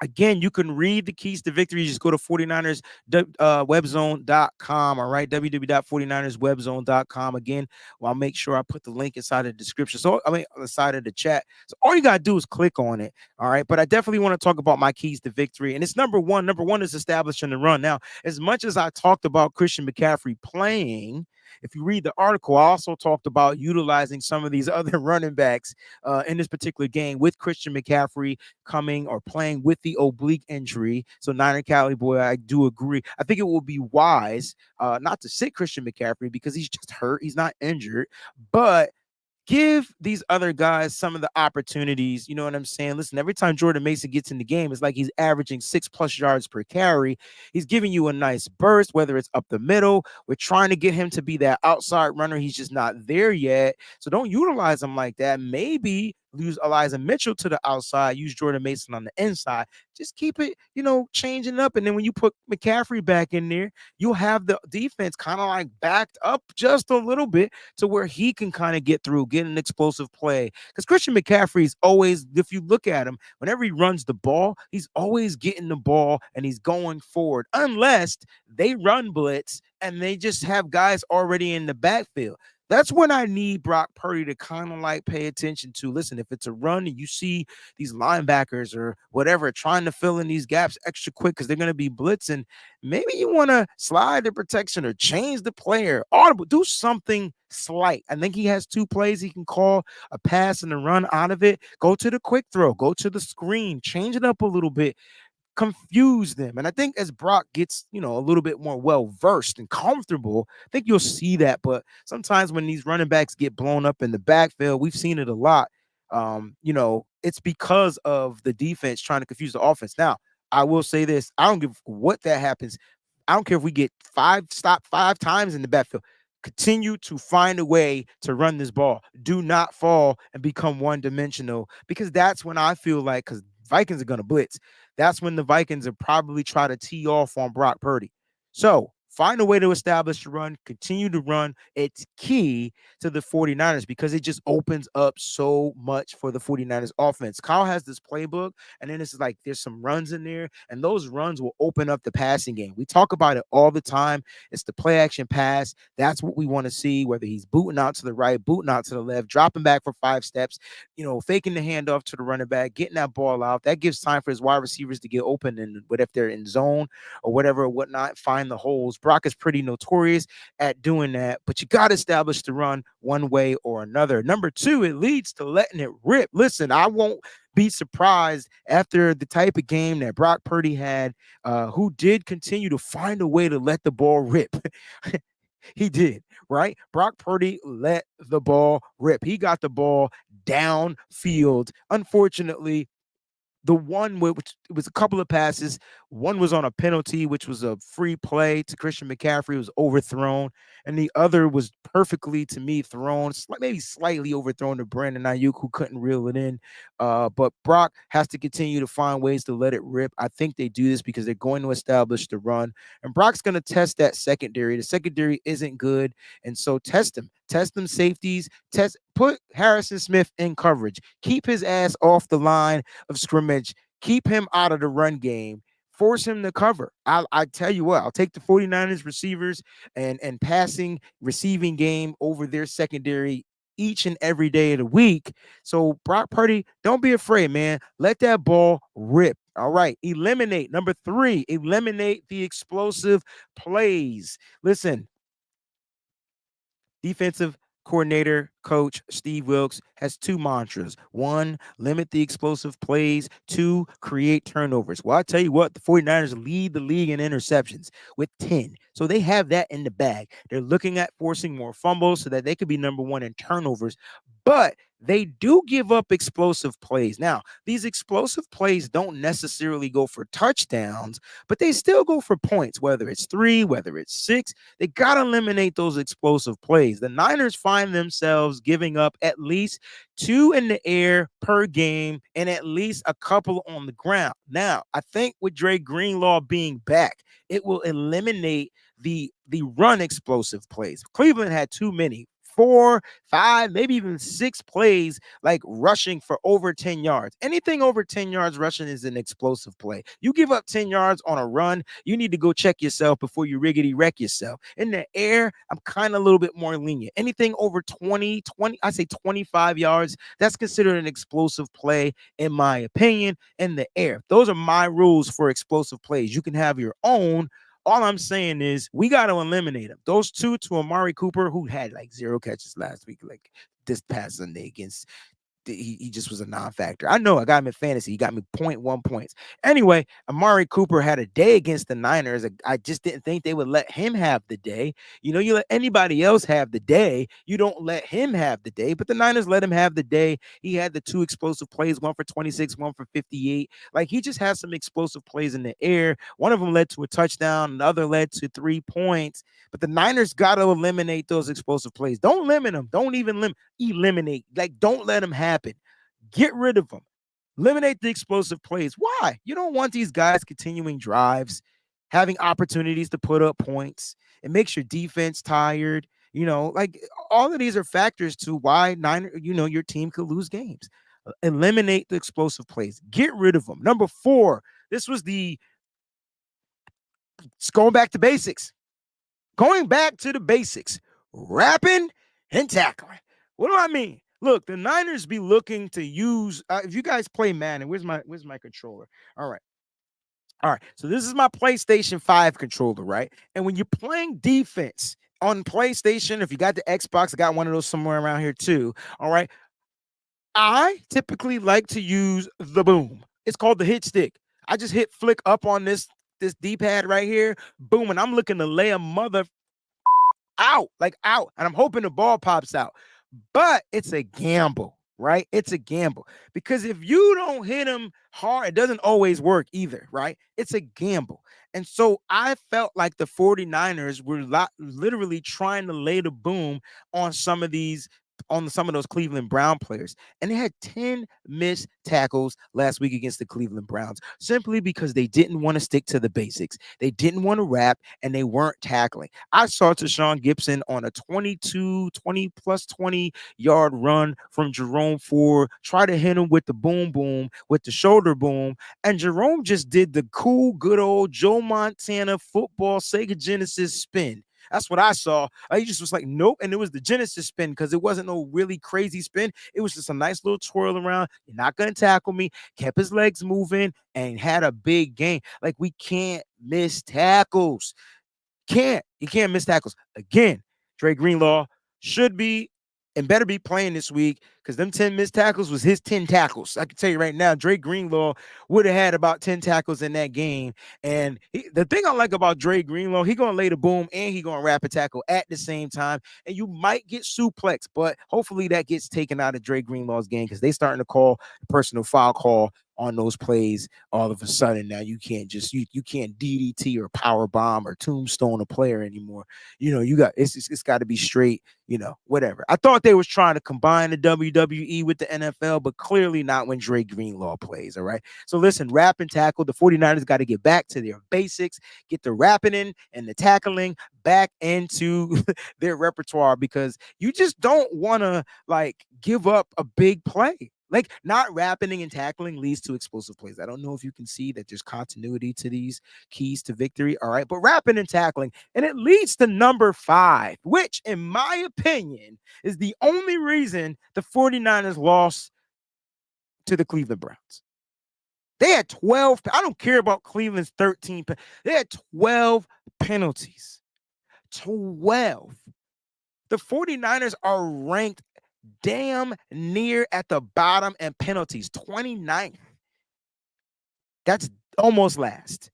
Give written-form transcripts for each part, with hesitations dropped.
Again, you can read the keys to victory. Just go to 49ers webzone.com. All right, www.49erswebzone.com. Again, well, I'll make sure I put the link inside of the description. So, on the side of the chat. So, all you got to do is click on it. All right, but I definitely want to talk about my keys to victory. And it's number one. Number one is establishing the run. Now, as much as I talked about Christian McCaffrey playing, if you read the article, I also talked about utilizing some of these other running backs in this particular game with Christian McCaffrey coming or playing with the oblique injury. So Niner Cali boy, I do agree. I think it will be wise not to sit Christian McCaffrey because he's just hurt. He's not injured, but give these other guys some of the opportunities. You know what I'm saying? Listen, every time Jordan Mason gets in the game, it's like he's averaging 6+ yards per carry. He's giving you a nice burst, whether it's up the middle. We're trying to get him to be that outside runner. He's just not there yet. So don't utilize him like that. Maybe lose Elijah Mitchell to the outside, use Jordan Mason on the inside. Just keep it, changing up. And then when you put McCaffrey back in there, you'll have the defense kind of like backed up just a little bit to where he can kind of get through, get an explosive play. Because Christian McCaffrey is always, if you look at him, whenever he runs the ball, he's always getting the ball and he's going forward, unless they run blitz and they just have guys already in the backfield. That's when I need Brock Purdy to kind of like pay attention to. Listen, if it's a run and you see these linebackers or whatever trying to fill in these gaps extra quick because they're going to be blitzing, maybe you want to slide the protection or change the player, audible, do something slight. I think he has 2 plays he can call, a pass and a run out of it. Go to the quick throw, go to the screen, change it up a little bit. Confuse them. And I think as Brock gets, a little bit more well-versed and comfortable, I think you'll see that. But sometimes when these running backs get blown up in the backfield, we've seen it a lot. It's because of the defense trying to confuse the offense. Now, I will say this. I don't give what that happens. I don't care if we get 5 times in the backfield. Continue to find a way to run this ball. Do not fall and become one-dimensional, because that's when I feel like, because Vikings are going to blitz, that's when the Vikings will probably try to tee off on Brock Purdy. So find a way to establish the run, continue to run. It's key to the 49ers because it just opens up so much for the 49ers offense. Kyle has this playbook, and then it's like there's some runs in there, and those runs will open up the passing game. We talk about it all the time. It's the play action pass. That's what we want to see, whether he's booting out to the right, booting out to the left, dropping back for 5 steps, faking the handoff to the running back, getting that ball out. That gives time for his wide receivers to get open, and if they're in zone or whatever or whatnot, find the holes. Brock is pretty notorious at doing that, but you got to establish the run one way or another. Number 2, it leads to letting it rip. Listen, I won't be surprised after the type of game that Brock Purdy had, who did continue to find a way to let the ball rip. He did, right? Brock Purdy let the ball rip. He got the ball downfield. Unfortunately, the one which it was a couple of passes. One was on a penalty, which was a free play to Christian McCaffrey. It was overthrown. And the other was perfectly, to me, thrown, maybe slightly overthrown to Brandon Ayuk, who couldn't reel it in. But Brock has to continue to find ways to let it rip. I think they do this because they're going to establish the run. And Brock's going to test that secondary. The secondary isn't good. And so test them. Test them safeties. Put Harrison Smith in coverage. Keep his ass off the line of scrimmage. Keep him out of the run game. Force him to cover. I tell you what, I'll take the 49ers receivers and passing receiving game over their secondary each and every day of the week. So Brock Purdy, don't be afraid, man. Let that ball rip. All right. Eliminate. Number 3, eliminate the explosive plays. Listen, defensive coordinator, coach Steve Wilks has 2 mantras. 1, limit the explosive plays. 2, create turnovers. Well, I tell you what, the 49ers lead the league in interceptions with 10. So they have that in the bag. They're looking at forcing more fumbles so that they could be number 1 in turnovers. But they do give up explosive plays. Now, these explosive plays don't necessarily go for touchdowns, but they still go for points, whether it's 3, whether it's 6. They got to eliminate those explosive plays. The Niners find themselves themselves giving up at least 2 in the air per game and at least a couple on the ground. Now, I think with Dre Greenlaw being back, it will eliminate the run explosive plays. Cleveland had too many. 4, 5, maybe even 6 plays like rushing for over 10 yards. Anything over 10 yards rushing is an explosive play. You give up 10 yards on a run, you need to go check yourself before you riggedy wreck yourself. In the air, I'm kind of a little bit more lenient. Anything over 20, I say 25 yards, that's considered an explosive play, in my opinion, in the air. Those are my rules for explosive plays. You can have your own. All I'm saying is we got to eliminate them. Those 2 to Amari Cooper, who had like 0 catches last week, like this past Sunday against he just was a non-factor. I know I got him in fantasy. He got me 0.1 points. Anyway, Amari Cooper had a day against the Niners. I just didn't think they would let him have the day. You know, you let anybody else have the day. You don't let him have the day, but the Niners let him have the day. He had the 2 explosive plays, 1 for 26, 1 for 58. Like, he just has some explosive plays in the air. One of them led to a touchdown. Another led to 3 points. But the Niners got to eliminate those explosive plays. Don't limit them. Don't even eliminate. Like, don't let them happen. Get rid of them. Eliminate the explosive plays. Why? You don't want these guys continuing drives, having opportunities to put up points. It makes your defense tired. You know, like, all of these are factors to why your team could lose games. Eliminate the explosive plays. Get rid of them. Number 4, it's going back to basics. Going back to the basics. Wrapping and tackling. What do I mean? Look, the Niners be looking to use. If you guys play Madden, where's my controller? All right. So this is my PlayStation 5 controller, right? And when you're playing defense on PlayStation, if you got the Xbox, I got one of those somewhere around here too. All right. I typically like to use the boom. It's called the hit stick. I just hit flick up on this D-pad right here. Boom, and I'm looking to lay a mother out, and I'm hoping the ball pops out. But it's a gamble, right? It's a gamble because if you don't hit him hard, it doesn't always work either, right? It's a gamble. And so I felt like the 49ers were literally trying to lay the boom on some of those Cleveland Brown players. And they had 10 missed tackles last week against the Cleveland Browns simply because they didn't want to stick to the basics. They didn't want to wrap and they weren't tackling. I saw Tashawn Gibson on a 20 plus 20 yard run from Jerome Ford, try to hit him with the boom boom, with the shoulder boom. And Jerome just did the cool, good old Joe Montana football Sega Genesis spin. That's what I saw. He just was like, nope. And it was the Genesis spin because it wasn't no really crazy spin. It was just a nice little twirl around. You're not going to tackle me. Kept his legs moving and had a big game. Like, we can't miss tackles. You can't miss tackles. Again, Dre Greenlaw should be and better be playing this week because them 10 missed tackles was his 10 tackles. I can tell you right now, Dre Greenlaw would have had about 10 tackles in that game. And the thing I like about Dre Greenlaw, he going to lay the boom and he going to wrap a tackle at the same time. And you might get suplex, but hopefully that gets taken out of Dre Greenlaw's game because they starting to call the personal foul call on those plays all of a sudden. Now you can't DDT or power bomb or tombstone a player anymore. It's got to be straight, whatever. I thought they was trying to combine the WWE with the NFL, but clearly not when Dre Greenlaw plays. All right. So listen, wrap and tackle. The 49ers got to get back to their basics, get the wrapping in and the tackling back into their repertoire because you just don't want to give up a big play. Like, not wrapping and tackling leads to explosive plays. I don't know if you can see that there's continuity to these keys to victory. All right. But wrapping and tackling, and it leads to number 5, which, in my opinion, is the only reason the 49ers lost to the Cleveland Browns. They had 12. I don't care about Cleveland's 13. They had 12 penalties. 12. The 49ers are ranked damn near at the bottom and penalties, 29th. That's almost last.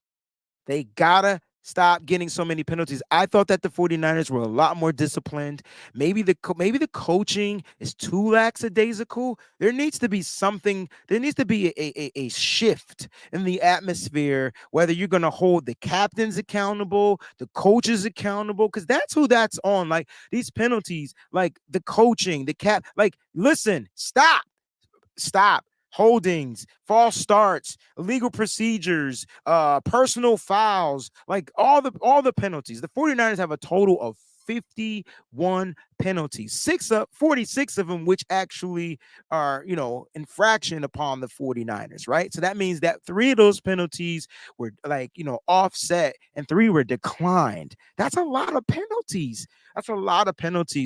They gotta Stop getting so many penalties. I thought that the 49ers were a lot more disciplined. Maybe the coaching is too lackadaisical. There needs to be something. There needs to be a shift in the atmosphere, whether you're going to hold the captains accountable, the coaches accountable, because that's who that's on. Like these penalties, like the coaching, like, listen, stop. Holdings, false starts, illegal procedures, personal fouls, like all the penalties. The 49ers have a total of 51 penalties, 46 of them, which actually are, infraction upon the 49ers, right? So that means that 3 of those penalties were like, offset and 3 were declined. That's a lot of penalties.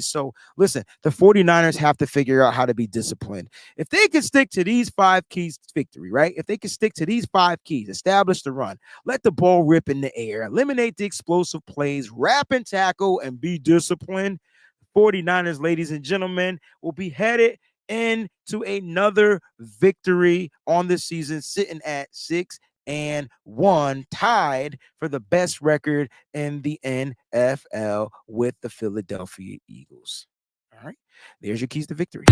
So listen, the 49ers have to figure out how to be disciplined. If they can stick to these 5 keys to victory, right? If they can stick to these 5 keys, establish the run, let the ball rip in the air, eliminate the explosive plays, wrap and tackle, and be disciplined, 49ers, ladies and gentlemen, will be headed into another victory on the season, sitting at 6-1, tied for the best record in the NFL with the Philadelphia Eagles. All right, there's your keys to victory.